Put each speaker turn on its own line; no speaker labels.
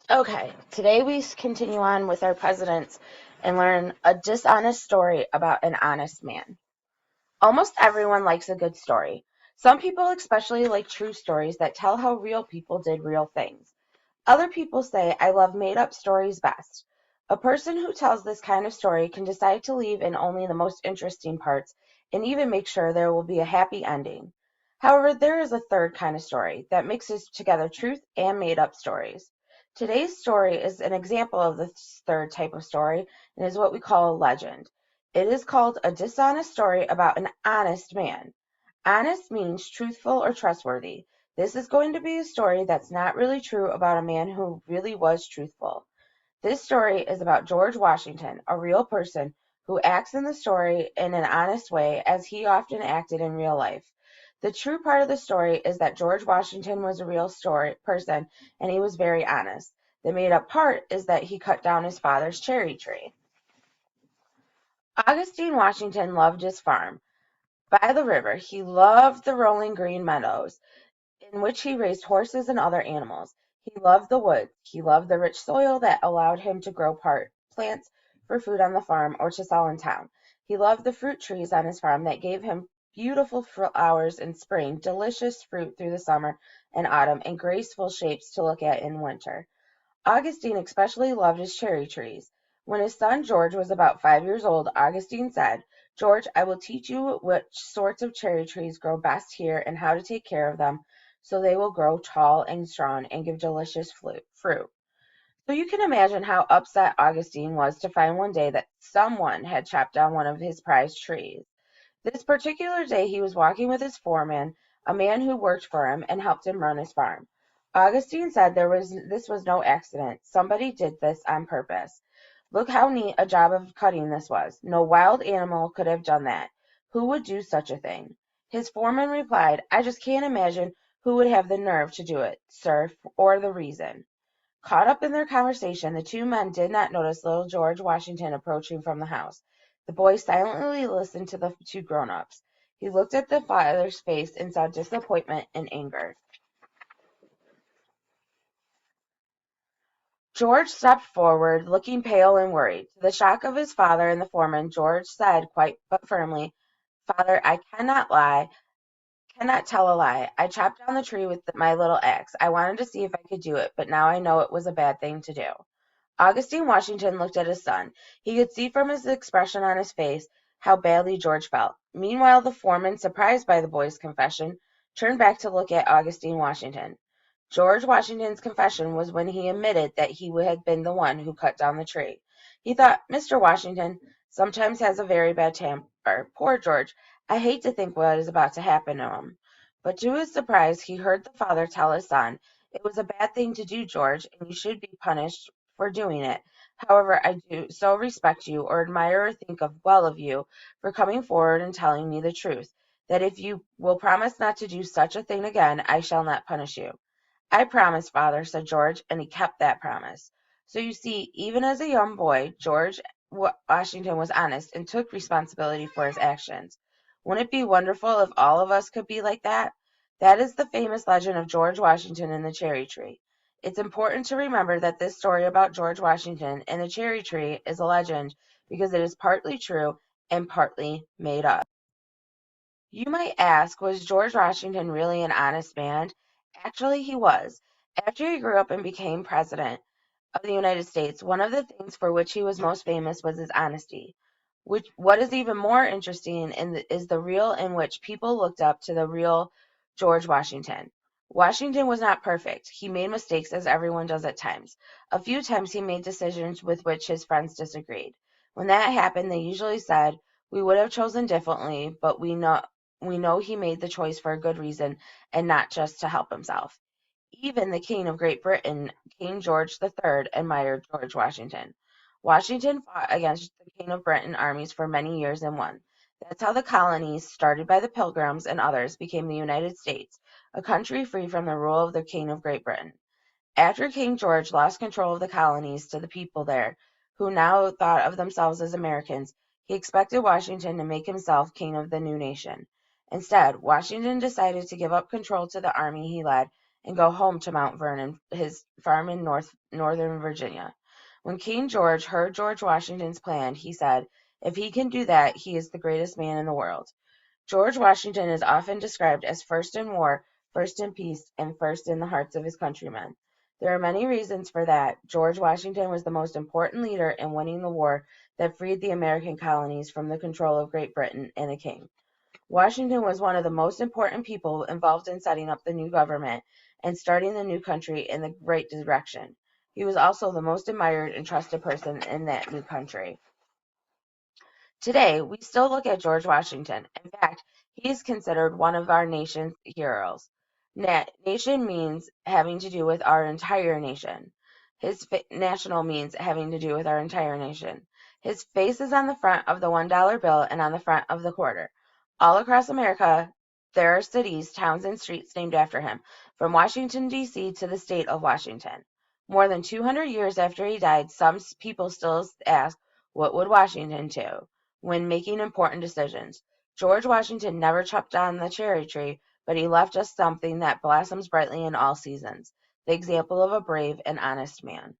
Okay, today we continue on with our presidents and learn a dishonest story about an honest man. Almost everyone likes a good story. Some people especially like true stories that tell how real people did real things. Other people say, I love made up stories best. A person who tells this kind of story can decide to leave in only the most interesting parts and even make sure there will be a happy ending. However, there is a third kind of story that mixes together truth and made up stories. Today's story is an example of this third type of story and is what we call a legend. It is called a dishonest story about an honest man. Honest means truthful or trustworthy. This is going to be a story that's not really true about a man who really was truthful. This story is about George Washington, a real person who acts in the story in an honest way as he often acted in real life. The true part of the story is that George Washington was a real person and he was very honest. The made up part is that he cut down his father's cherry tree. Augustine Washington loved his farm. By the river, he loved the rolling green meadows, in which he raised horses and other animals. He loved the woods. He loved the rich soil that allowed him to grow plants for food on the farm or to sell in town. He loved the fruit trees on his farm that gave him beautiful flowers in spring, delicious fruit through the summer and autumn, and graceful shapes to look at in winter. Augustine especially loved his cherry trees. When his son George was about 5 years old, Augustine said, George, I will teach you which sorts of cherry trees grow best here and how to take care of them so they will grow tall and strong and give delicious fruit. So you can imagine how upset Augustine was to find one day that someone had chopped down one of his prized trees. This particular day he was walking with his foreman, a man who worked for him and helped him run his farm. Augustine said this was no accident. Somebody did this on purpose. Look how neat a job of cutting this was. No wild animal could have done that. Who would do such a thing? His foreman replied, I just can't imagine who would have the nerve to do it, sir, or the reason. Caught up in their conversation, the two men did not notice little George Washington approaching from the house. The boy silently listened to the two grown-ups. He looked at the father's face and saw disappointment and anger. George stepped forward, looking pale and worried. To the shock of his father and the foreman, George said quite but firmly, Father, I cannot tell a lie. I chopped down the tree with my little axe. I wanted to see if I could do it, but now I know it was a bad thing to do. Augustine Washington looked at his son. He could see from his expression on his face how badly George felt. Meanwhile, the foreman, surprised by the boy's confession, turned back to look at Augustine Washington. George Washington's confession was when he admitted that he had been the one who cut down the tree. He thought, Mr. Washington sometimes has a very bad temper. Poor George. I hate to think what is about to happen to him. But to his surprise, he heard the father tell his son, it was a bad thing to do, George, and you should be punished for doing it. However, I do so respect you or admire or think well of you for coming forward and telling me the truth, that if you will promise not to do such a thing again, I shall not punish you. I promise, father, said George, and he kept that promise. So you see, even as a young boy, George Washington was honest and took responsibility for his actions. Wouldn't it be wonderful if all of us could be like that? That is the famous legend of George Washington and the cherry tree. It's important to remember that this story about George Washington and the cherry tree is a legend because it is partly true and partly made up. You might ask, was George Washington really an honest man? Actually, he was. After he grew up and became president of the United States, one of the things for which he was most famous was his honesty. What is even more interesting is the real in which people looked up to the real George Washington. Washington was not perfect. He made mistakes as everyone does at times. A few times he made decisions with which his friends disagreed. When that happened, they usually said, we would have chosen differently, but we know he made the choice for a good reason and not just to help himself. Even the King of Great Britain, King George III, admired George Washington. Washington fought against the King of Britain armies for many years and won. That's how the colonies, started by the Pilgrims and others, became the United States, a country free from the rule of the King of Great Britain. After King George lost control of the colonies to the people there, who now thought of themselves as Americans, he expected Washington to make himself king of the new nation. Instead, Washington decided to give up control to the army he led and go home to Mount Vernon, his farm in northern Virginia. When King George heard George Washington's plan, he said, "If he can do that, he is the greatest man in the world." George Washington is often described as first in war, first in peace, and first in the hearts of his countrymen. There are many reasons for that. George Washington was the most important leader in winning the war that freed the American colonies from the control of Great Britain and a king. Washington was one of the most important people involved in setting up the new government and starting the new country in the right direction. He was also the most admired and trusted person in that new country. Today, we still look at George Washington. In fact, he is considered one of our nation's heroes. Nation means having to do with our entire nation. National means having to do with our entire nation. His face is on the front of the $1 bill and on the front of the quarter. All across America, there are cities, towns, and streets named after him, from Washington, D.C. to the state of Washington. More than 200 years after he died, some people still ask, what would Washington do when making important decisions? George Washington never chopped down the cherry tree, but he left us something that blossoms brightly in all seasons, the example of a brave and honest man.